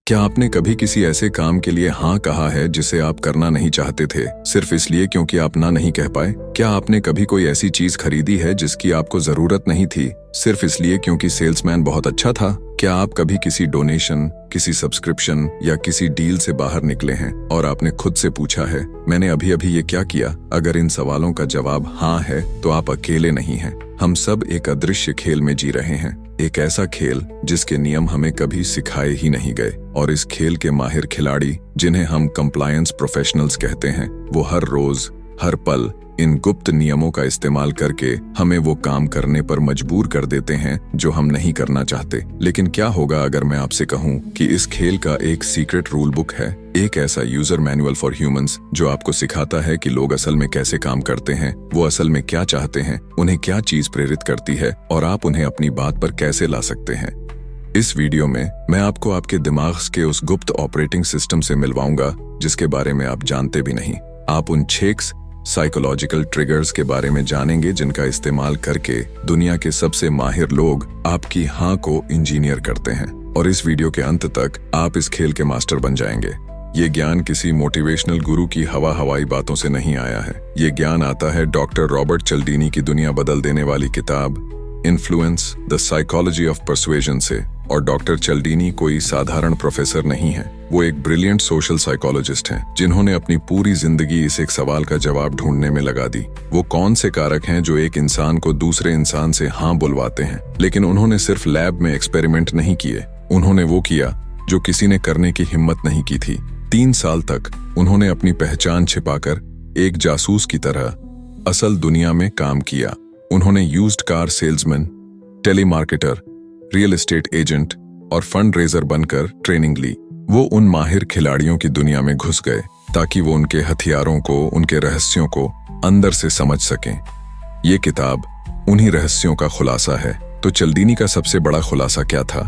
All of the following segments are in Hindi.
क्या आपने कभी किसी ऐसे काम के लिए हाँ कहा है जिसे आप करना नहीं चाहते थे, सिर्फ इसलिए क्योंकि आप ना नहीं कह पाए? क्या आपने कभी कोई ऐसी चीज खरीदी है जिसकी आपको जरूरत नहीं थी, सिर्फ इसलिए क्योंकि सेल्समैन बहुत अच्छा था? क्या आप कभी किसी डोनेशन, किसी सब्सक्रिप्शन या किसी डील से बाहर निकले हैं और आपने खुद से पूछा है, मैंने अभी अभी ये क्या किया? अगर इन सवालों का जवाब हाँ है, तो आप अकेले नहीं हैं। हम सब एक अदृश्य खेल में जी रहे हैं, एक ऐसा खेल जिसके नियम हमें कभी सिखाए ही नहीं गए। और इस खेल के माहिर खिलाड़ी, जिन्हें हम कंप्लायंस प्रोफेशनल्स कहते हैं, वो हर रोज, हर पल इन गुप्त नियमों का इस्तेमाल करके हमें वो काम करने पर मजबूर कर देते हैं जो हम नहीं करना चाहते। लेकिन क्या होगा अगर मैं आपसे कहूं कि इस खेल का एक सीक्रेट रूल बुक है, एक ऐसा यूजर मैनुअल फॉर ह्यूमंस जो आपको सिखाता है कि लोग असल में कैसे काम करते हैं, वो असल में क्या चाहते हैं, उन्हें क्या चीज प्रेरित करती है और आप उन्हें अपनी बात पर कैसे ला सकते हैं। इस वीडियो में मैं आपको आपके दिमाग के उस गुप्त ऑपरेटिंग सिस्टम से मिलवाऊंगा जिसके बारे में आप जानते भी नहीं। आप उन 6 साइकोलॉजिकल ट्रिगर्स के बारे में जानेंगे जिनका इस्तेमाल करके दुनिया के सबसे माहिर लोग आपकी हाँ को इंजीनियर करते हैं। और इस वीडियो के अंत तक आप इस खेल के मास्टर बन जाएंगे। ये ज्ञान किसी मोटिवेशनल गुरु की हवाई बातों से नहीं आया है। ये ज्ञान आता है डॉक्टर रॉबर्ट चिल्डिनी की दुनिया बदल देने वाली किताब इन्फ्लुएंस द साइकोलॉजी ऑफ परसुएजन से। और डॉक्टर चिल्डिनी कोई साधारण प्रोफेसर नहीं है, वो एक ब्रिलियंट सोशल साइकोलॉजिस्ट हैं जिन्होंने अपनी पूरी जिंदगी इस एक सवाल का जवाब ढूंढने में लगा दी। वो कौन से कारक हैं जो एक इंसान को दूसरे इंसान से हाँ बुलवाते हैं? लेकिन उन्होंने सिर्फ लैब में एक्सपेरिमेंट नहीं किए, उन्होंने वो किया जो किसी ने करने की हिम्मत नहीं की थी। 3 साल तक उन्होंने अपनी पहचान छिपाकर एक जासूस की तरह असल दुनिया में काम किया। उन्होंने used car salesman, telemarketer, real estate agent और फंड रेजर बनकर ट्रेनिंग ली। वो उन माहिर खिलाड़ियों की दुनिया में घुस गए ताकि वो उनके हथियारों को, उनके रहस्यों को अंदर से समझ सकें। ये किताब उन्हीं रहस्यों का खुलासा है। तो चिल्डिनी का सबसे बड़ा खुलासा क्या था?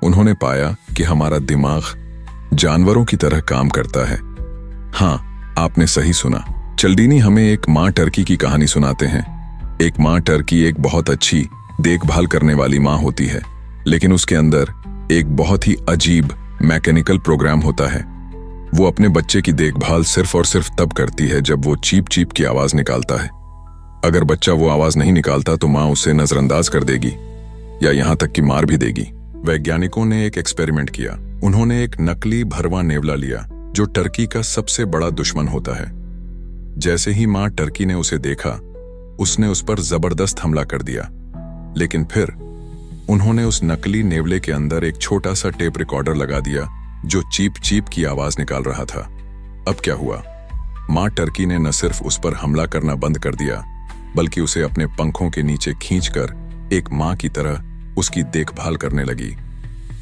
उन्होंने पाया कि हमारा दिमाग जानवरों की तरह काम करता है। हाँ, आपने सही सुना। चिल्डिनी हमें एक माँ टर्की की कहानी सुनाते हैं। एक माँ टर्की एक बहुत अच्छी देखभाल करने वाली माँ होती है, लेकिन उसके अंदर एक बहुत ही अजीब मैकेनिकल प्रोग्राम होता है। वो अपने बच्चे की देखभाल सिर्फ और सिर्फ तब करती है जब वो चीप चीप की आवाज निकालता है। अगर बच्चा वो आवाज नहीं निकालता तो माँ उसे नजरअंदाज कर देगी या यहाँ तक कि मार भी देगी। वैज्ञानिकों ने एक एक्सपेरिमेंट किया। उन्होंने एक नकली भरवा नेवला लिया जो टर्की का सबसे बड़ा दुश्मन होता है। जैसे ही माँ टर्की ने उसे देखा, उसने उस पर जबरदस्त हमला कर दिया। लेकिन फिर उन्होंने उस नकली नेवले के अंदर एक छोटा सा टेप रिकॉर्डर लगा दिया जो चीप चीप की आवाज निकाल रहा था। अब क्या हुआ? माँ टर्की ने न सिर्फ उस पर हमला करना बंद कर दिया, बल्कि उसे अपने पंखों के नीचे खींचकर एक माँ की तरह उसकी देखभाल करने लगी।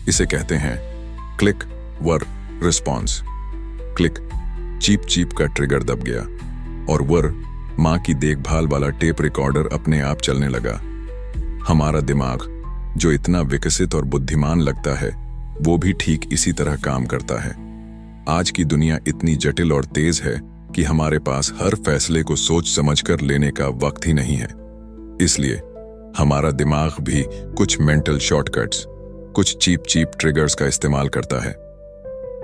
इसे कहते हैं क्लिक वर रिस्पॉन्स। क्लिक, चीप चीप का ट्रिगर दब गया और वर, माँ की देखभाल वाला टेप रिकॉर्डर अपने आप चलने लगा। हमारा दिमाग, जो इतना विकसित और बुद्धिमान लगता है, वो भी ठीक इसी तरह काम करता है। आज की दुनिया इतनी जटिल और तेज है कि हमारे पास हर फैसले को सोच समझकर लेने का वक्त ही नहीं है। इसलिए हमारा दिमाग भी कुछ मेंटल शॉर्टकट्स, कुछ चीप चीप ट्रिगर्स का इस्तेमाल करता है।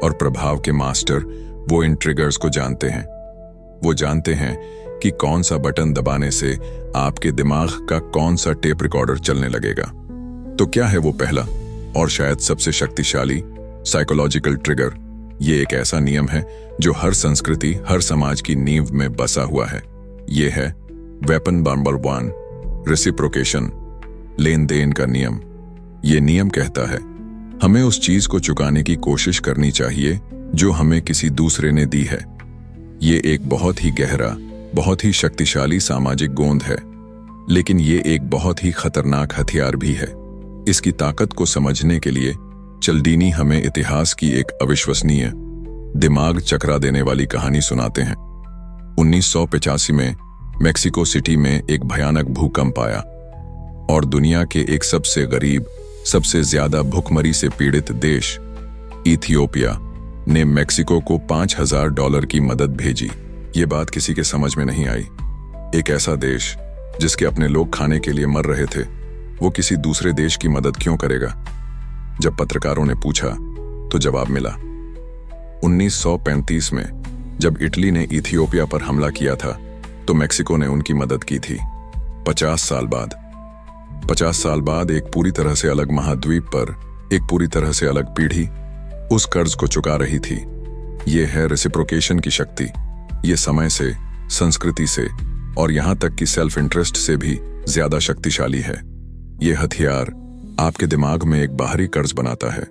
और प्रभाव के मास्टर वो इन ट्रिगर्स को जानते हैं। वो जानते हैं कि कौन सा बटन दबाने से आपके दिमाग का कौन सा टेप रिकॉर्डर चलने लगेगा। तो क्या है वो पहला और शायद सबसे शक्तिशाली साइकोलॉजिकल ट्रिगर? ये एक ऐसा नियम है जो हर संस्कृति, हर समाज की नींव में बसा हुआ है। ये है वेपन नंबर 1, रेसिप्रोकेशन, लेन देन का नियम। ये नियम कहता है हमें उस चीज को चुकाने की कोशिश करनी चाहिए जो हमें किसी दूसरे ने दी है। ये एक बहुत ही गहरा, बहुत ही शक्तिशाली सामाजिक गोंद है, लेकिन ये एक बहुत ही खतरनाक हथियार भी है। इसकी ताकत को समझने के लिए चिल्डिनी हमें इतिहास की एक अविश्वसनीय, दिमाग चकरा देने वाली कहानी सुनाते हैं। 1985 में मेक्सिको सिटी में एक भयानक भूकंप आया और दुनिया के एक सबसे गरीब, सबसे ज्यादा भूखमरी से पीड़ित देश इथियोपिया ने मेक्सिको को $5000 की मदद भेजी। ये बात किसी के समझ में नहीं आई। एक ऐसा देश जिसके अपने लोग खाने के लिए मर रहे थे, वो किसी दूसरे देश की मदद क्यों करेगा? जब पत्रकारों ने पूछा तो जवाब मिला। 1935 में जब इटली ने इथियोपिया पर हमला किया था तो मेक्सिको ने उनकी मदद की थी। 50 साल बाद एक पूरी तरह से अलग महाद्वीप पर एक पूरी तरह से अलग पीढ़ी उस कर्ज को चुका रही थी। ये है रेसिप्रोकेशन की शक्ति। ये समय से, संस्कृति से और यहां तक कि सेल्फ इंटरेस्ट से भी ज्यादा शक्तिशाली है। ये हथियार आपके दिमाग में एक बाहरी कर्ज बनाता है।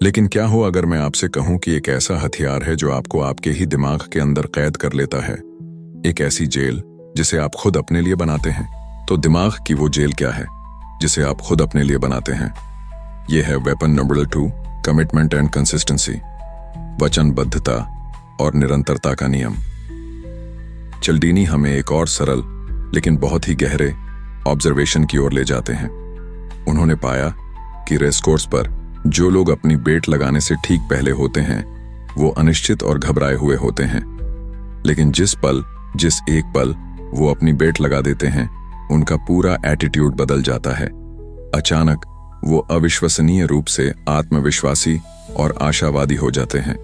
लेकिन क्या हो अगर मैं आपसे कहूं कि एक ऐसा हथियार है जो आपको आपके ही दिमाग के अंदर कैद कर लेता है, एक ऐसी जेल जिसे आप खुद अपने लिए बनाते हैं। तो दिमाग की वो जेल क्या है जिसे आप खुद अपने लिए बनाते हैं? यह है weapon number 2, commitment and consistency, वचनबद्धता और निरंतरता का नियम। चिल्डिनी हमें एक और सरल लेकिन बहुत ही गहरे ऑब्जर्वेशन की ओर ले जाते हैं। उन्होंने पाया कि रेसकोर्स पर जो लोग अपनी बेट लगाने से ठीक पहले होते हैं वो अनिश्चित और घबराए हुए होते हैं, लेकिन जिस एक पल वो अपनी बेट लगा देते हैं उनका पूरा एटीट्यूड बदल जाता है। अचानक वो अविश्वसनीय रूप से आत्मविश्वासी और आशावादी हो जाते हैं।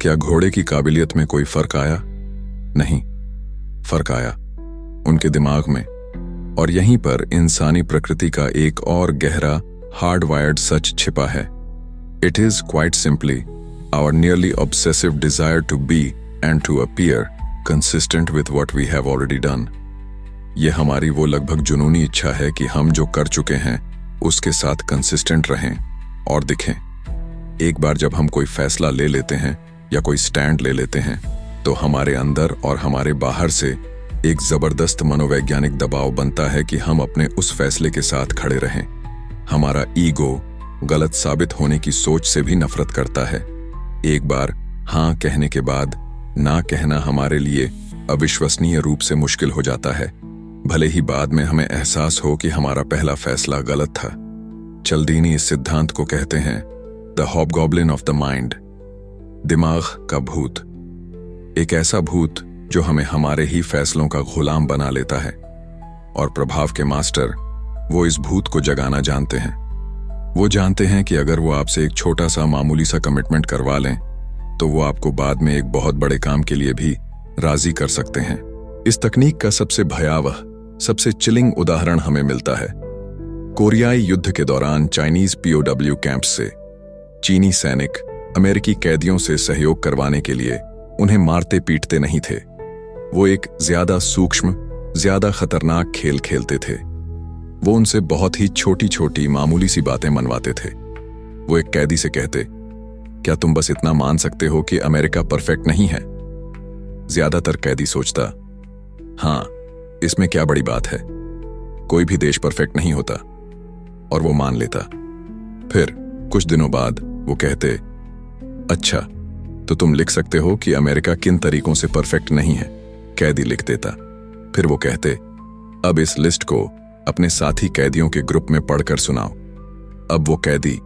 क्या घोड़े की काबिलियत में कोई फर्क आया? नहीं, फर्क आया उनके दिमाग में। और यहीं पर इंसानी प्रकृति का एक और गहरा हार्डवायर्ड सच छिपा है। It is quite simply our nearly obsessive desire to be and to appear consistent with what we have already done. यह हमारी वो लगभग जुनूनी इच्छा है कि हम जो कर चुके हैं उसके साथ कंसिस्टेंट रहें और दिखें। एक बार जब हम कोई फैसला ले लेते हैं या कोई स्टैंड ले लेते हैं तो हमारे अंदर और हमारे बाहर से एक जबरदस्त मनोवैज्ञानिक दबाव बनता है कि हम अपने उस फैसले के साथ खड़े रहें। हमारा ईगो गलत साबित होने की सोच से भी नफरत करता है। एक बार हाँ कहने के बाद ना कहना हमारे लिए अविश्वसनीय रूप से मुश्किल हो जाता है, भले ही बाद में हमें एहसास हो कि हमारा पहला फैसला गलत था। चिल्डिनी इस सिद्धांत को कहते हैं द हॉबगॉब्लिन ऑफ द माइंड, दिमाग का भूत। एक ऐसा भूत जो हमें हमारे ही फैसलों का गुलाम बना लेता है। और प्रभाव के मास्टर वो इस भूत को जगाना जानते हैं। वो जानते हैं कि अगर वो आपसे एक छोटा सा मामूली सा कमिटमेंट करवा लें तो वो आपको बाद में एक बहुत बड़े काम के लिए भी राजी कर सकते हैं। इस तकनीक का सबसे भयावह, सबसे चिलिंग उदाहरण हमें मिलता है कोरियाई युद्ध के दौरान चाइनीज POW कैंप्स से। चीनी सैनिक अमेरिकी कैदियों से सहयोग करवाने के लिए उन्हें मारते पीटते नहीं थे। वो एक ज्यादा सूक्ष्म, ज्यादा खतरनाक खेल खेलते थे। वो उनसे बहुत ही छोटी छोटी मामूली सी बातें मनवाते थे। वो एक कैदी से कहते, क्या तुम बस इतना मान सकते हो कि अमेरिका परफेक्ट नहीं है? ज्यादातर कैदी सोचता, हाँ, इसमें क्या बड़ी बात है, कोई भी देश परफेक्ट नहीं होता, और वो मान लेता। फिर कुछ दिनों बाद वो कहते, अच्छा, तो तुम लिख सकते हो कि अमेरिका किन तरीकों से परफेक्ट नहीं है। कैदी लिख देता। फिर वो कहते, अब इस लिस्ट को अपने साथी कैदियों के ग्रुप में पढ़कर सुनाओ। अब वो कैदी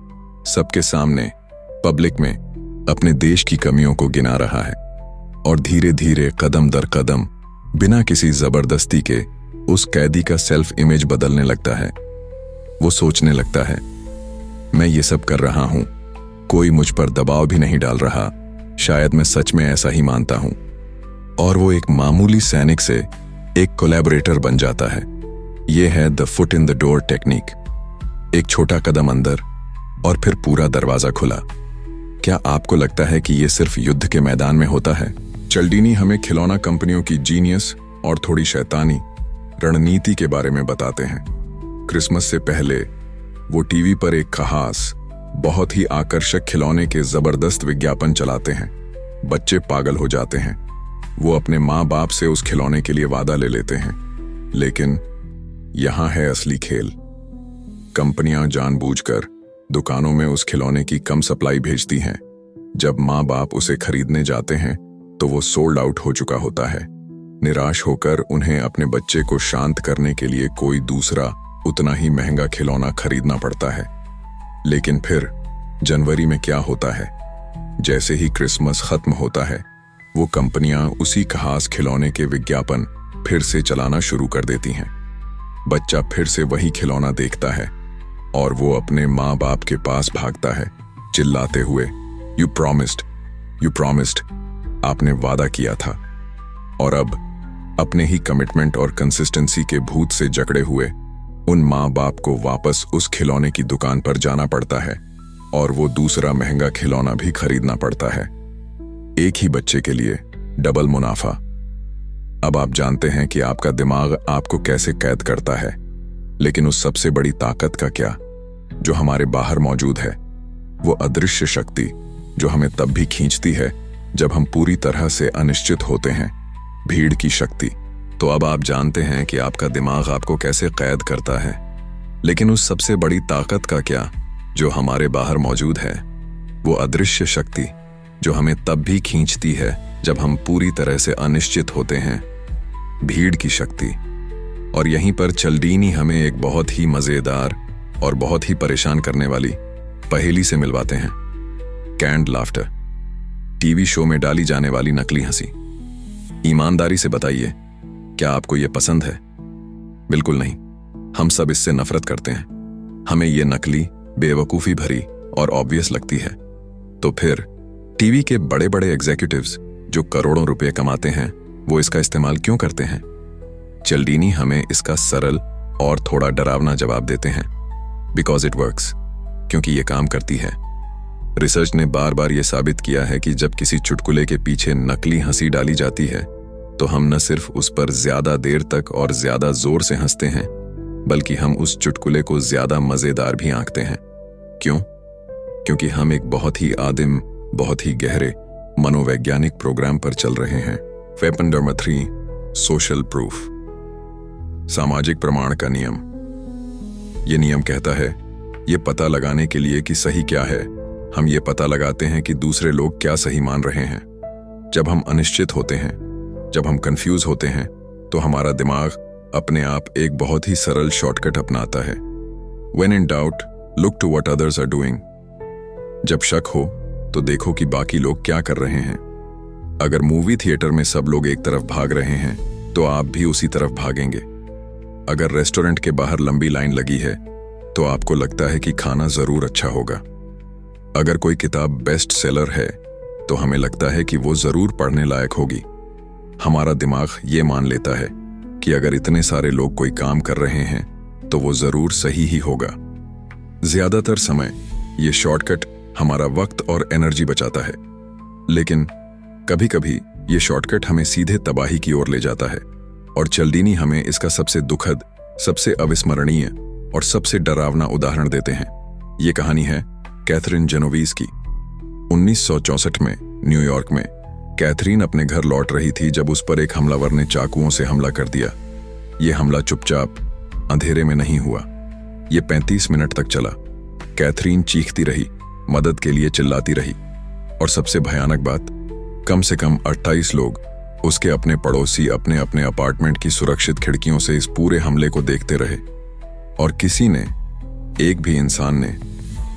सबके सामने पब्लिक में अपने देश की कमियों को गिना रहा है और धीरे धीरे कदम दर कदम बिना किसी जबरदस्ती के उस कैदी का सेल्फ इमेज बदलने लगता है। वो सोचने लगता है, मैं ये सब कर रहा हूं, कोई मुझ पर दबाव भी नहीं डाल रहा, शायद मैं सच में ऐसा ही मानता हूं। और वो एक मामूली सैनिक से एक कोलैबोरेटर बन जाता है। ये है the foot in the door technique. एक छोटा कदम अंदर और फिर पूरा दरवाजा खुला। क्या आपको लगता है कि ये सिर्फ युद्ध के मैदान में होता है? चिल्डिनी हमें खिलौना कंपनियों की जीनियस और थोड़ी शैतानी रणनीति के बारे में बताते हैं। क्रिसमस से पहले वो टीवी पर एक खास, बहुत ही आकर्षक खिलौने के जबरदस्त विज्ञापन चलाते हैं। बच्चे पागल हो जाते हैं। वो अपने माँ बाप से उस खिलौने के लिए वादा ले लेते हैं। लेकिन यहां है असली खेल। कंपनियां जानबूझकर दुकानों में उस खिलौने की कम सप्लाई भेजती हैं। जब माँ बाप उसे खरीदने जाते हैं तो वो सोल्ड आउट हो चुका होता है। निराश होकर उन्हें अपने बच्चे को शांत करने के लिए कोई दूसरा उतना ही महंगा खिलौना खरीदना पड़ता है। लेकिन फिर जनवरी में क्या होता है? जैसे ही क्रिसमस खत्म होता है, वो कंपनियां उसी खास खिलौने के विज्ञापन फिर से चलाना शुरू कर देती हैं। बच्चा फिर से वही खिलौना देखता है और वो अपने माँ बाप के पास भागता है। चिल्लाते हुए, यू प्रॉमिस्ड, आपने वादा किया था। और अब अपने ही कमिटमेंट और कंसिस्टेंसी के भूत से जकड़े हुए उन माँ बाप को वापस उस खिलौने की दुकान पर जाना पड़ता है और वो दूसरा महंगा खिलौना भी खरीदना पड़ता है। एक ही बच्चे के लिए डबल मुनाफा। अब आप जानते हैं कि आपका दिमाग आपको कैसे कैद करता है, लेकिन उस सबसे बड़ी ताकत का क्या जो हमारे बाहर मौजूद है, वो अदृश्य शक्ति जो हमें तब भी खींचती है जब हम पूरी तरह से अनिश्चित होते हैं, भीड़ की शक्ति। तो अब आप जानते हैं कि आपका दिमाग आपको कैसे कैद करता है, लेकिन उस सबसे बड़ी ताकत का क्या जो हमारे बाहर मौजूद है, वो अदृश्य शक्ति जो हमें तब भी खींचती है जब हम पूरी तरह से अनिश्चित होते हैं, भीड़ की शक्ति। और यहीं पर चल्डीनी हमें एक बहुत ही मजेदार और बहुत ही परेशान करने वाली पहेली से मिलवाते हैं। कैंड लाफ्टर, टीवी शो में डाली जाने वाली नकली हंसी। ईमानदारी से बताइए, क्या आपको यह पसंद है? बिल्कुल नहीं, हम सब इससे नफरत करते हैं। हमें यह नकली, बेवकूफी भरी और ऑब्वियस लगती है। तो फिर टीवी के बड़े बड़े एग्जीक्यूटिव्स जो करोड़ों रुपए कमाते हैं, वो इसका इस्तेमाल क्यों करते हैं? चल्डीनी हमें इसका सरल और थोड़ा डरावना जवाब देते हैं। बिकॉज इट वर्क्स, क्योंकि ये काम करती है। रिसर्च ने बार बार ये साबित किया है कि जब किसी चुटकुले के पीछे नकली हंसी डाली जाती है, तो हम न सिर्फ उस पर ज्यादा देर तक और ज्यादा जोर से हंसते हैं, बल्कि हम उस चुटकुले को ज्यादा मजेदार भी आंकते हैं। क्यों? क्योंकि हम एक बहुत ही आदिम, बहुत ही गहरे मनोवैज्ञानिक प्रोग्राम पर चल रहे हैं। वेपन नंबर 3, सोशल प्रूफ, सामाजिक प्रमाण का नियम। ये नियम कहता है, ये पता लगाने के लिए कि सही क्या है, हम ये पता लगाते हैं कि दूसरे लोग क्या सही मान रहे हैं। जब हम अनिश्चित होते हैं, जब हम कंफ्यूज होते हैं, तो हमारा दिमाग अपने आप एक बहुत ही सरल शॉर्टकट अपनाता है। When in doubt, look to what others are doing। जब शक हो तो देखो कि बाकी लोग क्या कर रहे हैं। अगर मूवी थिएटर में सब लोग एक तरफ भाग रहे हैं, तो आप भी उसी तरफ भागेंगे। अगर रेस्टोरेंट के बाहर लंबी लाइन लगी है, तो आपको लगता है कि खाना जरूर अच्छा होगा। अगर कोई किताब बेस्ट सेलर है, तो हमें लगता है कि वो जरूर पढ़ने लायक होगी। हमारा दिमाग ये मान लेता है कि अगर इतने सारे लोग कोई काम कर रहे हैं, तो वो जरूर सही ही होगा। ज्यादातर समय ये शॉर्टकट हमारा वक्त और एनर्जी बचाता है, लेकिन कभी कभी ये शॉर्टकट हमें सीधे तबाही की ओर ले जाता है। और चल्डीनी हमें इसका सबसे दुखद, सबसे अविस्मरणीय और सबसे डरावना उदाहरण देते हैं। ये कहानी है कैथरीन जेनोवीज की। 1964 में न्यूयॉर्क में कैथरीन अपने घर लौट रही थी जब उस पर एक हमलावर ने चाकुओं से हमला कर दिया। ये हमला चुपचाप अंधेरे में नहीं हुआ, ये 35 मिनट तक चला। कैथरीन चीखती रही, मदद के लिए चिल्लाती रही, और सबसे भयानक बात, कम से कम 28 लोग, उसके अपने पड़ोसी, अपने अपने अपार्टमेंट की सुरक्षित खिड़कियों से इस पूरे हमले को देखते रहे। और किसी ने, एक भी इंसान ने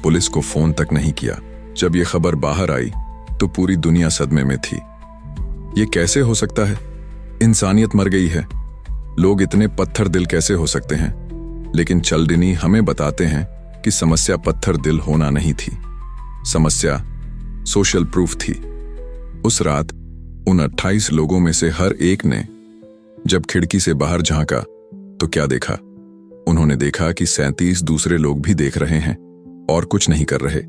पुलिस को फोन तक नहीं किया। जब ये खबर बाहर आई तो पूरी दुनिया सदमे में थी। ये कैसे हो सकता है? इंसानियत मर गई है। लोग इतने पत्थर दिल कैसे हो सकते हैं? लेकिन चल्डीनी हमें बताते हैं कि समस्या पत्थर दिल होना नहीं थी, समस्या सोशल प्रूफ थी। उस रात उन 28 लोगों में से हर एक ने जब खिड़की से बाहर झांका तो क्या देखा? उन्होंने देखा कि 37 दूसरे लोग भी देख रहे हैं और कुछ नहीं कर रहे।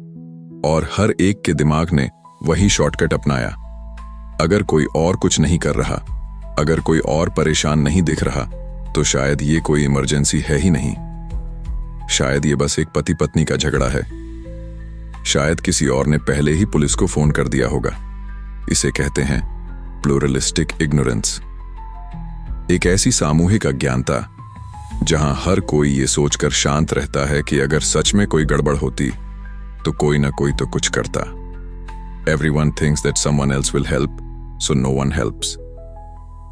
और हर एक के दिमाग ने वही शॉर्टकट अपनाया। अगर कोई और कुछ नहीं कर रहा, अगर कोई और परेशान नहीं दिख रहा, तो शायद ये कोई इमरजेंसी है ही नहीं। शायद ये बस एक पति पत्नी का झगड़ा है। शायद किसी और ने पहले ही पुलिस को फोन कर दिया होगा। इसे कहते हैं प्लूरलिस्टिक इग्नोरेंस, एक ऐसी सामूहिक अज्ञानता जहां हर कोई ये सोचकर शांत रहता है कि अगर सच में कोई गड़बड़ होती तो कोई ना कोई तो कुछ करता। Everyone thinks that someone else will help, so no one helps।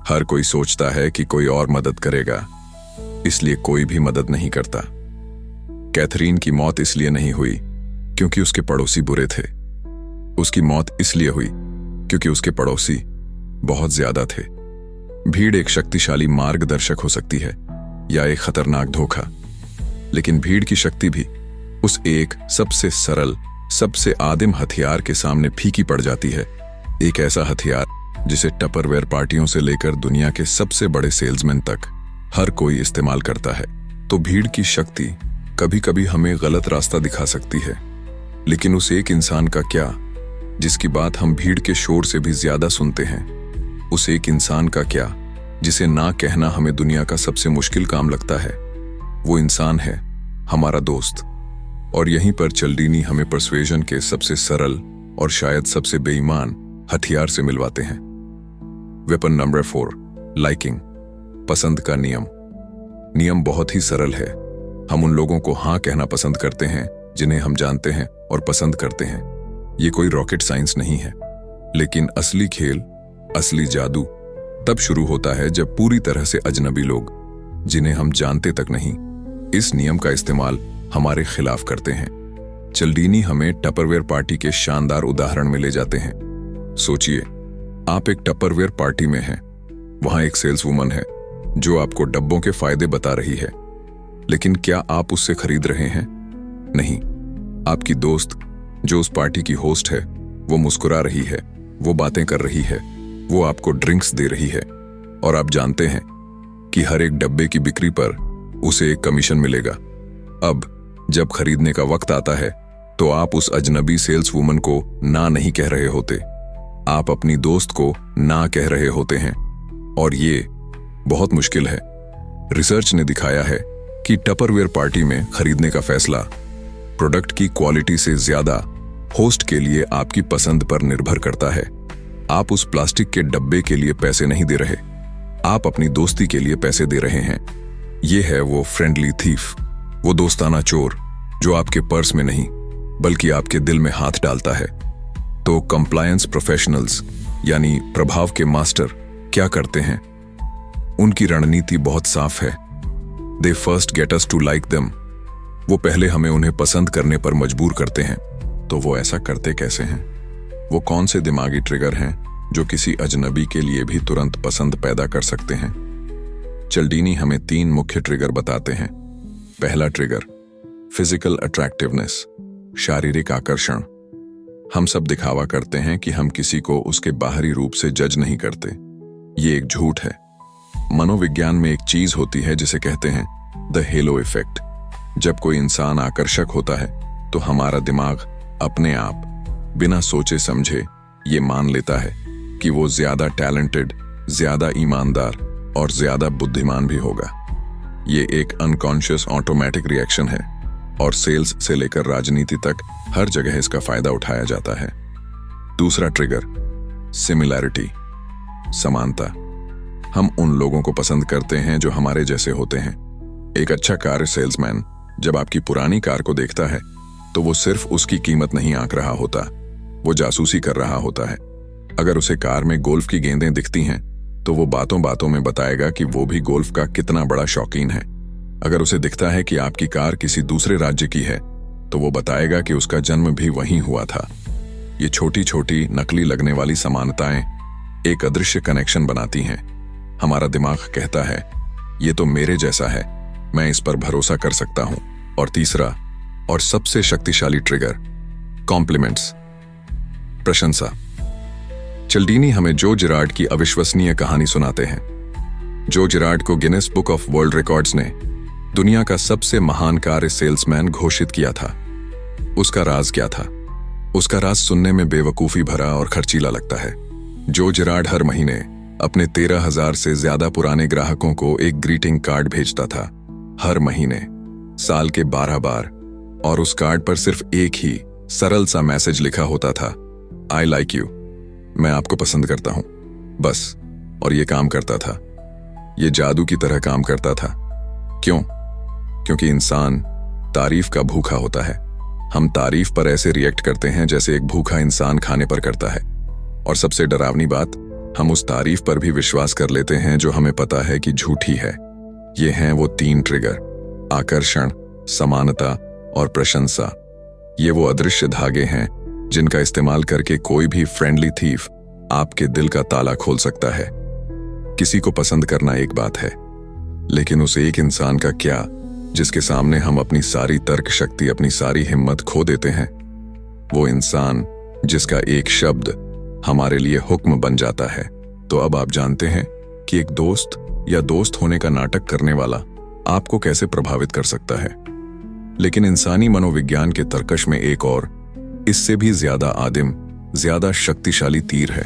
हर कोई सोचता है कि कोई और मदद करेगा, इसलिए कोई भी मदद नहीं करता। कैथरीन की मौत इसलिए नहीं हुई क्योंकि उसके पड़ोसी बुरे थे। उसकी मौत इसलिए हुई क्योंकि उसके पड़ोसी बहुत ज्यादा थे। भीड़ एक शक्तिशाली मार्गदर्शक हो सकती है या एक खतरनाक धोखा, लेकिन भीड़ की शक्ति भी उस एक सबसे सरल, सबसे आदिम हथियार के सामने फीकी पड़ जाती है। एक ऐसा हथियार जिसे टपरवेयर पार्टियों से लेकर दुनिया के सबसे बड़े सेल्समैन तक हर कोई इस्तेमाल करता है। तो भीड़ की शक्ति कभी कभी हमें गलत रास्ता दिखा सकती है, लेकिन उस एक इंसान का क्या जिसकी बात हम भीड़ के शोर से भी ज्यादा सुनते हैं? उस एक इंसान का क्या जिसे ना कहना हमें दुनिया का सबसे मुश्किल काम लगता है? वो इंसान है हमारा दोस्त। और यहीं पर चिल्डीनी हमें पर्सुएजन के सबसे सरल और शायद सबसे बेईमान हथियार से मिलवाते हैं। वेपन नंबर 4, लाइकिंग, पसंद का नियम। नियम बहुत ही सरल है। हम उन लोगों को हाँ कहना पसंद करते हैं जिन्हें हम जानते हैं और पसंद करते हैं। ये कोई रॉकेट साइंस नहीं है, लेकिन असली खेल, असली जादू तब शुरू होता है जब पूरी तरह से अजनबी लोग, जिन्हें हम जानते तक नहीं, इस नियम का इस्तेमाल हमारे खिलाफ करते हैं। चिल्डीनी हमें टपरवेयर पार्टी के शानदार उदाहरण में ले जाते हैं। सोचिए, आप एक टपरवेयर पार्टी में हैं। वहां एक सेल्स वुमन है जो आपको डब्बों के फायदे बता रही है, लेकिन क्या आप उससे खरीद रहे हैं? नहीं। आपकी दोस्त जो उस पार्टी की होस्ट है, वो मुस्कुरा रही है, वो बातें कर रही है, वो आपको ड्रिंक्स दे रही है, और आप जानते हैं कि हर एक डब्बे की बिक्री पर उसे एक कमीशन मिलेगा। अब जब खरीदने का वक्त आता है तो आप उस अजनबी सेल्स वुमन को ना नहीं कह रहे होते, आप अपनी दोस्त को ना कह रहे होते हैं। और ये बहुत मुश्किल है। रिसर्च ने दिखाया है कि टपरवेयर पार्टी में खरीदने का फैसला प्रोडक्ट की क्वालिटी से ज्यादा होस्ट के लिए आपकी पसंद पर निर्भर करता है। आप उस प्लास्टिक के डब्बे के लिए पैसे नहीं दे रहे, आप अपनी दोस्ती के लिए पैसे दे रहे हैं। ये है वो फ्रेंडली थीफ, वो दोस्ताना चोर जो आपके पर्स में नहीं बल्कि आपके दिल में हाथ डालता है। तो कंप्लायंस प्रोफेशनल्स यानी प्रभाव के मास्टर क्या करते हैं? उनकी रणनीति बहुत साफ है। They first get us to like them. वो पहले हमें उन्हें पसंद करने पर मजबूर करते हैं। तो वो ऐसा करते कैसे हैं? वो कौन से दिमागी ट्रिगर हैं जो किसी अजनबी के लिए भी तुरंत पसंद पैदा कर सकते हैं? चिल्डीनी हमें 3 मुख्य ट्रिगर बताते हैं। पहला ट्रिगर, फिजिकल अट्रैक्टिवनेस, शारीरिक आकर्षण। हम सब दिखावा करते हैं कि हम किसी को उसके बाहरी रूप से जज नहीं करते। ये एक झूठ है। मनोविज्ञान में एक चीज होती है जिसे कहते हैं द हेलो इफेक्ट। जब कोई इंसान आकर्षक होता है तो हमारा दिमाग अपने आप बिना सोचे समझे ये मान लेता है कि वो ज्यादा टैलेंटेड, ज्यादा ईमानदार और ज्यादा बुद्धिमान भी होगा। ये एक अनकॉन्शियस ऑटोमेटिक रिएक्शन है और सेल्स से लेकर राजनीति तक हर जगह इसका फायदा उठाया जाता है। दूसरा ट्रिगर, सिमिलैरिटी, समानता। हम उन लोगों को पसंद करते हैं जो हमारे जैसे होते हैं। एक अच्छा कार सेल्समैन जब आपकी पुरानी कार को देखता है तो वो सिर्फ उसकी कीमत नहीं आंक रहा होता, वो जासूसी कर रहा होता है। अगर उसे कार में गोल्फ की गेंदें दिखती हैं तो वो बातों बातों में बताएगा कि वो भी गोल्फ का कितना बड़ा शौकीन है। अगर उसे दिखता है कि आपकी कार किसी दूसरे राज्य की है तो वो बताएगा कि उसका जन्म भी वहीं हुआ था। ये छोटी छोटी नकली लगने वाली समानताएं एक अदृश्य कनेक्शन बनाती हैं। हमारा दिमाग कहता है ये तो मेरे जैसा है, मैं इस पर भरोसा कर सकता हूं। और तीसरा और सबसे शक्तिशाली ट्रिगर, कॉम्प्लीमेंट्स, प्रशंसा। चिल्डीनी हमें जो जिरार्ड की अविश्वसनीय कहानी सुनाते हैं। जो जिरार्ड को Guinness book of world records ने दुनिया का सबसे महान कार सेल्समैन घोषित किया था। उसका राज क्या था? उसका राज सुनने में बेवकूफी भरा और खर्चीला लगता है। जो जिरार्ड हर महीने अपने 13,000 से ज्यादा पुराने ग्राहकों को एक ग्रीटिंग कार्ड भेजता था, हर महीने, साल के 12 बार। और उस कार्ड पर सिर्फ एक ही सरल सा मैसेज लिखा होता था, आई लाइक यू, मैं आपको पसंद करता हूं, बस। और ये काम करता था, ये जादू की तरह काम करता था। क्यों? क्योंकि इंसान तारीफ का भूखा होता है। हम तारीफ पर ऐसे रिएक्ट करते हैं जैसे एक भूखा इंसान खाने पर करता है। और सबसे डरावनी बात, हम उस तारीफ पर भी विश्वास कर लेते हैं जो हमें पता है कि झूठी है। ये हैं वो 3 ट्रिगर, आकर्षण, समानता और प्रशंसा। ये वो अदृश्य धागे हैं जिनका इस्तेमाल करके कोई भी फ्रेंडली थीफ आपके दिल का ताला खोल सकता है। किसी को पसंद करना एक बात है, लेकिन उस एक इंसान का क्या जिसके सामने हम अपनी सारी तर्क शक्ति, अपनी सारी हिम्मत खो देते हैं? वो इंसान जिसका एक शब्द हमारे लिए हुक्म बन जाता है। तो अब आप जानते हैं कि एक दोस्त या दोस्त होने का नाटक करने वाला आपको कैसे प्रभावित कर सकता है। लेकिन इंसानी मनोविज्ञान के तर्कश में एक और, इससे भी ज्यादा आदिम, ज्यादा शक्तिशाली तीर है।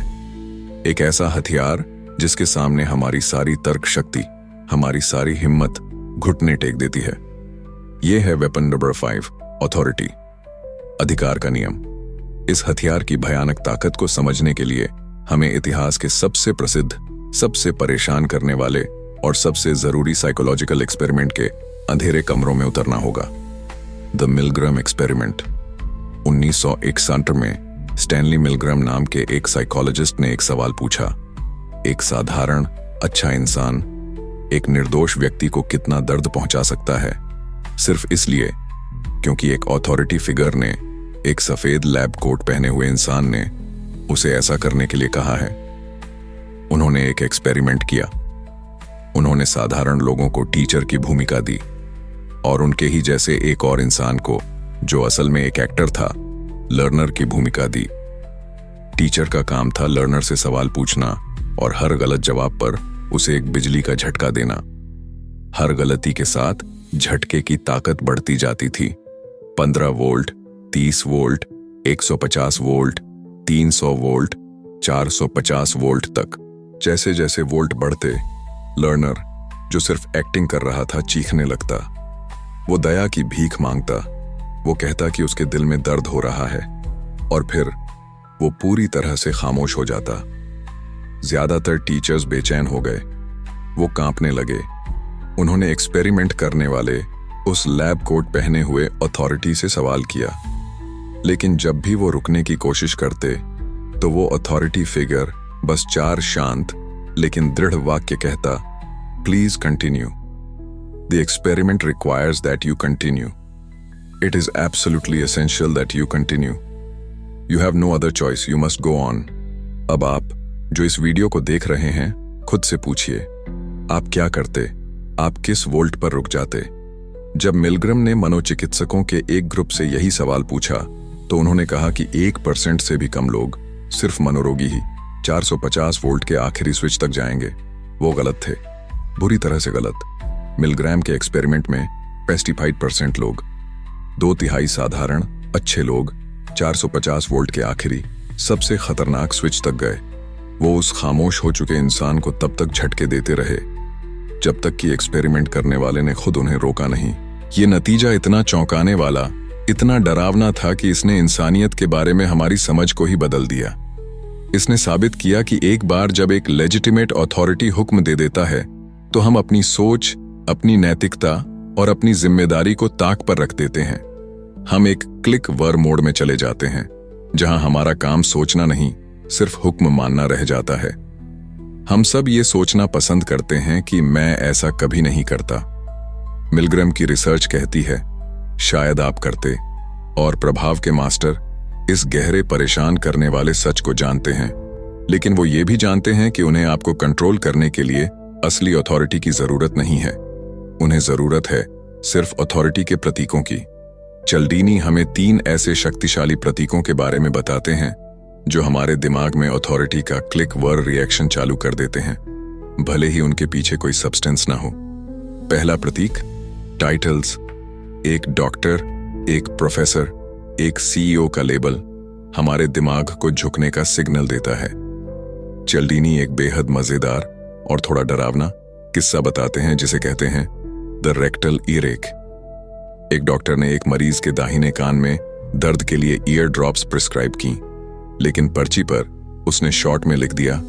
एक ऐसा हथियार जिसके सामने हमारी सारी तर्क शक्ति, हमारी सारी हिम्मत घुटने टेक देती है। यह है वेपन नंबर 5, अथॉरिटी, अधिकार का नियम। इस हथियार की भयानक ताकत को समझने के लिए हमें इतिहास के सबसे प्रसिद्ध, सबसे परेशान करने वाले और सबसे जरूरी साइकोलॉजिकल एक्सपेरिमेंट के अंधेरे कमरों में उतरना होगा। The मिलग्राम experiment. 1961 में स्टैनली मिलग्राम नाम के एक साइकोलॉजिस्ट ने एक सवाल पूछा, एक साधारण अच्छा इंसान एक निर्दोष व्यक्ति को कितना दर्द पहुंचा सकता है, सिर्फ इसलिए क्योंकि एक अथॉरिटी फिगर ने, एक सफेद लैब कोट पहने हुए इंसान ने उसे ऐसा करने के लिए कहा है। उन्होंने एक एक्सपेरिमेंट किया। उन्होंने साधारण लोगों को टीचर की भूमिका दी और उनके ही जैसे एक और इंसान को, जो असल में एक एक्टर था, लर्नर की भूमिका दी। टीचर का काम था लर्नर से सवाल पूछना और हर गलत जवाब पर उसे एक बिजली का झटका देना। हर गलती के साथ झटके की ताकत बढ़ती जाती थी। 15 volt, 30 volt, 150 volt, 300 volt, 450 volt तक। जैसे जैसे वोल्ट बढ़ते, लर्नर, जो सिर्फ एक्टिंग कर रहा था, चीखने लगता। वो दया की भीख मांगता। वो कहता कि उसके दिल में दर्द हो रहा है, और फिर वो पूरी तरह से खामोश हो जाता। ज्यादातर टीचर्स बेचैन हो गए। वो कांपने लगे। उन्होंने एक्सपेरिमेंट करने वाले उस लैब कोट पहने हुए अथॉरिटी से सवाल किया, लेकिन जब भी वो रुकने की कोशिश करते तो वो अथॉरिटी फिगर बस 4 शांत लेकिन दृढ़ वाक्य कहता, please continue. The experiment requires that you continue. It is absolutely essential that you continue. You have no other choice, you must go on. अब आप जो इस वीडियो को देख रहे हैं, खुद से पूछिए, आप क्या करते? आप किस वोल्ट पर रुक जाते? जब मिलग्राम ने मनोचिकित्सकों के एक ग्रुप से यही सवाल पूछा तो उन्होंने कहा कि 1% से भी कम लोग, सिर्फ मनोरोगी ही, 450 वोल्ट के आखिरी स्विच तक जाएंगे। वो गलत थे, बुरी तरह से गलत। मिलग्राम के एक्सपेरिमेंट में 55% लोग, 2/3 साधारण अच्छे लोग, 450 वोल्ट के आखिरी सबसे खतरनाक स्विच तक गए। वो उस खामोश हो चुके इंसान को तब तक झटके देते रहे जब तक कि एक्सपेरिमेंट करने वाले ने खुद उन्हें रोका नहीं। ये नतीजा इतना चौंकाने वाला, इतना डरावना था कि इसने इंसानियत के बारे में हमारी समझ को ही बदल दिया। इसने साबित किया कि एक बार जब एक लेजिटिमेट अथॉरिटी हुक्म दे देता है तो हम अपनी सोच, अपनी नैतिकता और अपनी जिम्मेदारी को ताक पर रख देते हैं। हम एक क्लिक वर मोड में चले जाते हैं, जहां हमारा काम सोचना नहीं, सिर्फ हुक्म मानना रह जाता है। हम सब ये सोचना पसंद करते हैं कि मैं ऐसा कभी नहीं करता। मिलग्राम की रिसर्च कहती है, शायद आप करते, और प्रभाव के मास्टर इस गहरे परेशान करने वाले सच को जानते हैं, लेकिन वो ये भी जानते हैं कि उन्हें आपको कंट्रोल करने के लिए असली अथॉरिटी की जरूरत नहीं है। उन्हें जरूरत है सिर्फ अथॉरिटी के प्रतीकों की। चल्डीनी हमें 3 ऐसे शक्तिशाली प्रतीकों के बारे में बताते हैं जो हमारे दिमाग में अथॉरिटी का क्लिक वर रिएक्शन चालू कर देते हैं, भले ही उनके पीछे कोई सब्सटेंस ना हो। पहला प्रतीक, टाइटल्स। एक डॉक्टर, एक प्रोफेसर, एक सीईओ का लेबल हमारे दिमाग को झुकने का सिग्नल देता है। चल्डीनी एक बेहद मजेदार और थोड़ा डरावना किस्सा बताते हैं जिसे कहते हैं द रेक्टल ईयरएक। एक डॉक्टर ने एक मरीज के दाहिने कान में दर्द के लिए ईयर ड्रॉप्स प्रिस्क्राइब की, लेकिन पर्ची पर उसने शॉर्ट में लिख दिया,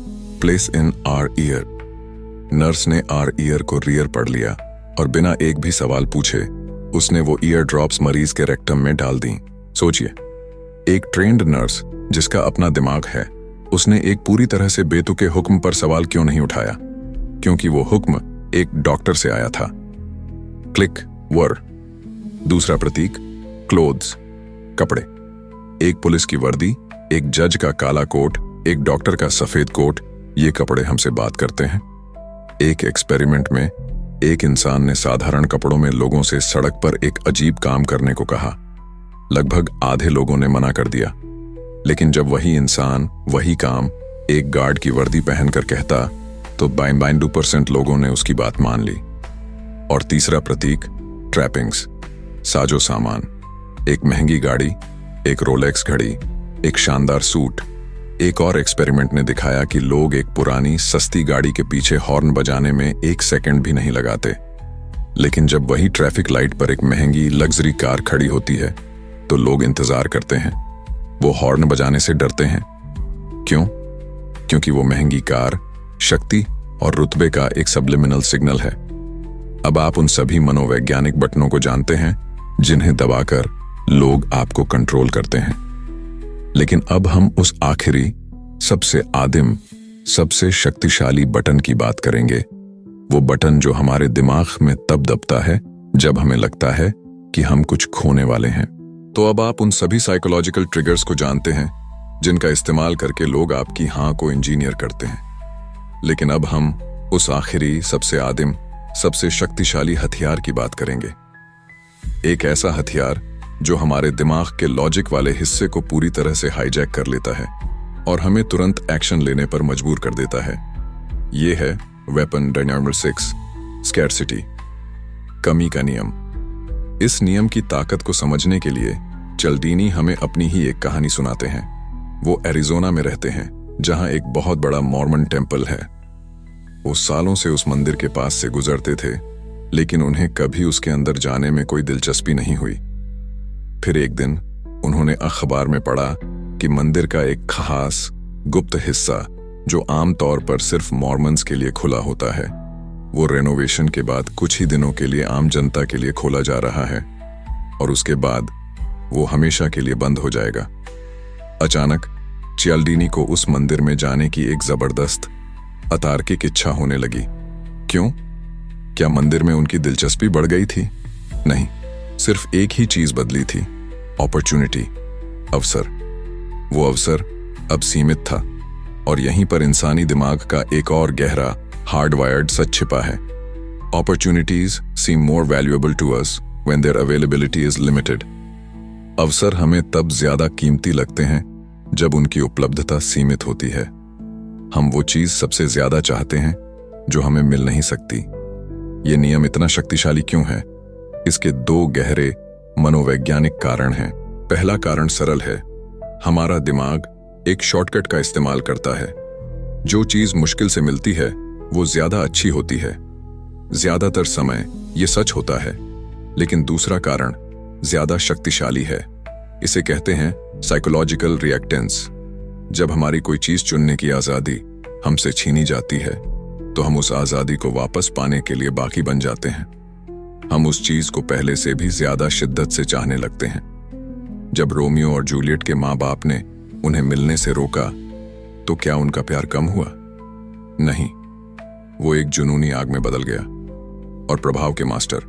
place in are year. Nurse ने आर ईयर को रियर पढ़ लिया और बिना एक भी सवाल पूछे उसने वो ईयर ड्रॉप्स मरीज के रेक्टम में डाल दी। सोचिए, एक ट्रेंड नर्स जिसका अपना दिमाग है, उसने एक पूरी तरह से बेतुके हुक्म पर सवाल क्यों नहीं उठाया? क्योंकि वो हुक्म एक डॉक्टर से आया था। क्लिक वर। दूसरा प्रतीक, क्लोथ्स, कपड़े। एक पुलिस की वर्दी, एक जज का काला कोट, एक डॉक्टर का सफेद कोट, ये कपड़े हमसे बात करते हैं। एक एक्सपेरिमेंट में एक इंसान ने साधारण कपड़ों में लोगों से सड़क पर एक अजीब काम करने को कहा। लगभग आधे लोगों ने मना कर दिया। लेकिन जब वही इंसान वही काम एक गार्ड की वर्दी पहनकर कहता तो 92% लोगों ने उसकी बात मान ली। और तीसरा प्रतीक, ट्रैपिंग्स, साजो सामान, एक महंगी गाड़ी, एक रोलेक्स घड़ी, एक शानदार सूट। एक और एक्सपेरिमेंट ने दिखाया कि लोग एक पुरानी सस्ती गाड़ी के पीछे हॉर्न बजाने में 1 सेकंड भी नहीं लगाते, लेकिन जब वही ट्रैफिक लाइट पर एक महंगी लग्जरी कार खड़ी होती है तो लोग इंतजार करते हैं। वो हॉर्न बजाने से डरते हैं। क्यों? क्योंकि वो महंगी कार शक्ति और रुतबे का एक सबलिमिनल सिग्नल है। अब आप उन सभी मनोवैज्ञानिक बटनों को जानते हैं जिन्हें दबाकर लोग आपको कंट्रोल करते हैं। लेकिन अब हम उस आखिरी, सबसे आदिम, सबसे शक्तिशाली बटन की बात करेंगे। वो बटन जो हमारे दिमाग में तब दबता है जब हमें लगता है कि हम कुछ खोने वाले हैं। तो अब आप उन सभी साइकोलॉजिकल ट्रिगर्स को जानते हैं जिनका इस्तेमाल करके लोग आपकी हाँ को इंजीनियर करते हैं। लेकिन अब हम उस आखिरी, सबसे आदिम, सबसे शक्तिशाली हथियार की बात करेंगे। एक ऐसा हथियार जो हमारे दिमाग के लॉजिक वाले हिस्से को पूरी तरह से हाईजैक कर लेता है और हमें तुरंत एक्शन लेने पर मजबूर कर देता है। ये है वेपन नंबर 6, स्कैरसिटी, कमी का नियम। इस नियम की ताकत को समझने के लिए चिल्डिनी हमें अपनी ही एक कहानी सुनाते हैं। वो एरिज़ोना में रहते हैं जहां एक बहुत बड़ा मॉर्मन टेम्पल है। वो सालों से उस मंदिर के पास से गुजरते थे, लेकिन उन्हें कभी उसके अंदर जाने में कोई दिलचस्पी नहीं हुई। फिर एक दिन उन्होंने अखबार में पढ़ा कि मंदिर का एक खास गुप्त हिस्सा जो आमतौर पर सिर्फ मॉर्मन्स के लिए खुला होता है, वो रेनोवेशन के बाद कुछ ही दिनों के लिए आम जनता के लिए खोला जा रहा है और उसके बाद वो हमेशा के लिए बंद हो जाएगा। अचानक चिल्डिनी को उस मंदिर में जाने की एक जबरदस्त अतार्किक इच्छा होने लगी। क्यों? क्या मंदिर में उनकी दिलचस्पी बढ़ गई थी? नहीं, सिर्फ एक ही चीज बदली थी, अपॉर्चुनिटी, अवसर। वो अवसर अब सीमित था और यहीं पर इंसानी दिमाग का एक और गहरा हार्डवायर्ड सच छिपा है। Opportunities seem more valuable to us when their availability is limited. अवसर हमें तब ज्यादा कीमती लगते हैं जब उनकी उपलब्धता सीमित होती है। हम वो चीज सबसे ज्यादा चाहते हैं जो हमें मिल नहीं सकती। ये नियम इतना शक्तिशाली क्यों है? इसके 2 गहरे मनोवैज्ञानिक कारण हैं। पहला कारण सरल है, हमारा दिमाग एक शॉर्टकट का इस्तेमाल करता है। जो चीज मुश्किल से मिलती है वो ज्यादा अच्छी होती है। ज्यादातर समय ये सच होता है। लेकिन दूसरा कारण ज्यादा शक्तिशाली है। इसे कहते हैं साइकोलॉजिकल रिएक्टेंस। जब हमारी कोई चीज चुनने की आजादी हमसे छीनी जाती है तो हम उस आजादी को वापस पाने के लिए बाकी बन जाते हैं। हम उस चीज को पहले से भी ज्यादा शिद्दत से चाहने लगते हैं। जब रोमियो और जूलियट के माँ बाप ने उन्हें मिलने से रोका तो क्या उनका प्यार कम हुआ? नहीं, वो एक जुनूनी आग में बदल गया। और प्रभाव के मास्टर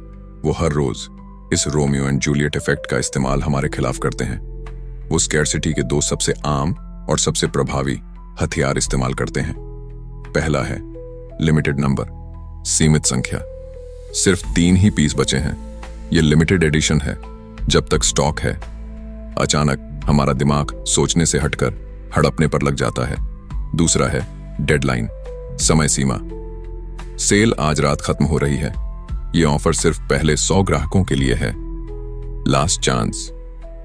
वो हर रोज इस रोमियो एंड जूलियट इफेक्ट का इस्तेमाल हमारे खिलाफ करते हैं। वो स्कैरसिटी के 2 सबसे आम और सबसे प्रभावी हथियार इस्तेमाल करते हैं। पहला है लिमिटेड नंबर, सीमित संख्या। सिर्फ 3 ही पीस बचे हैं। ये लिमिटेड एडिशन है, जब तक स्टॉक है। अचानक हमारा दिमाग सोचने से हटकर हड़पने पर लग जाता है। दूसरा है डेडलाइन, समय सीमा। सेल आज रात खत्म हो रही है। ये ऑफर सिर्फ पहले 100 ग्राहकों के लिए है। लास्ट चांस,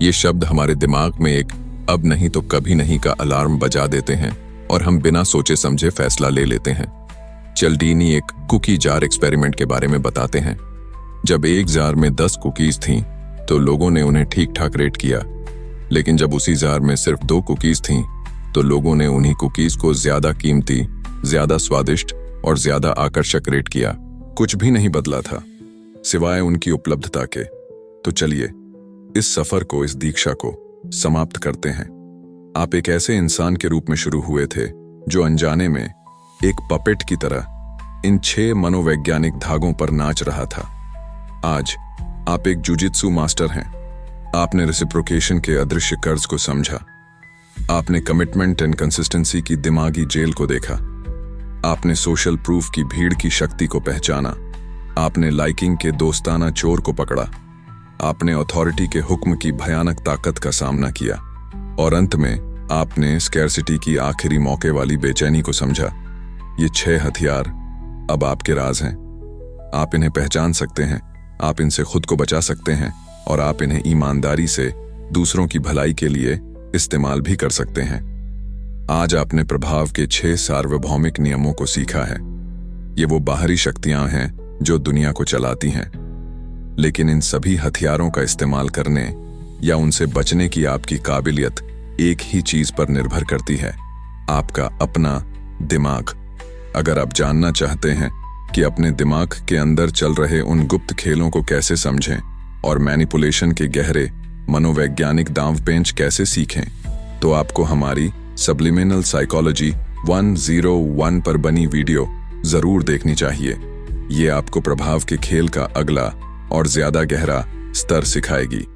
ये शब्द हमारे दिमाग में एक अब नहीं तो कभी नहीं का अलार्म बजा देते हैं और हम बिना सोचे समझे फैसला ले लेते हैं। चिल्डिनी एक कुकी जार एक्सपेरिमेंट के बारे में बताते हैं। जब एक जार में 10 कुकीज थीं तो लोगों ने उन्हें ठीक ठाक रेट किया, लेकिन जब उसी जार में सिर्फ 2 कुकीज थीं तो लोगों ने उन्हीं कुकीज को ज्यादा कीमती, ज्यादा स्वादिष्ट और ज्यादा आकर्षक रेट किया। कुछ भी नहीं बदला था सिवाय उनकी उपलब्धता के। तो चलिए इस सफर को, इस दीक्षा को समाप्त करते हैं। आप एक ऐसे इंसान के रूप में शुरू हुए थे जो अनजाने में एक पपेट की तरह इन 6 मनोवैज्ञानिक धागों पर नाच रहा था। आज आप एक जुजित्सु मास्टर हैं। आपने रेसिप्रोकेशन के अदृश्य कर्ज को समझा। आपने कमिटमेंट एंड कंसिस्टेंसी की दिमागी जेल को देखा। आपने सोशल प्रूफ की भीड़ की शक्ति को पहचाना। आपने लाइकिंग के दोस्ताना चोर को पकड़ा। आपने अथॉरिटी के हुक्म की भयानक ताकत का सामना किया और अंत में आपने स्कैरसिटी की आखिरी मौके वाली बेचैनी को समझा। ये 6 हथियार अब आपके राज हैं। आप इन्हें पहचान सकते हैं, आप इनसे खुद को बचा सकते हैं और आप इन्हें ईमानदारी से दूसरों की भलाई के लिए इस्तेमाल भी कर सकते हैं। आज आपने प्रभाव के 6 सार्वभौमिक नियमों को सीखा है। ये वो बाहरी शक्तियां हैं जो दुनिया को चलाती हैं, लेकिन इन सभी हथियारों का इस्तेमाल करने या उनसे बचने की आपकी काबिलियत एक ही चीज पर निर्भर करती है, आपका अपना दिमाग। अगर आप जानना चाहते हैं कि अपने दिमाग के अंदर चल रहे उन गुप्त खेलों को कैसे समझें और मैनिपुलेशन के गहरे मनोवैज्ञानिक दांवपेंच कैसे सीखें, तो आपको हमारी सब्लिमिनल साइकोलॉजी 101 पर बनी वीडियो जरूर देखनी चाहिए। ये आपको प्रभाव के खेल का अगला और ज्यादा गहरा स्तर सिखाएगी।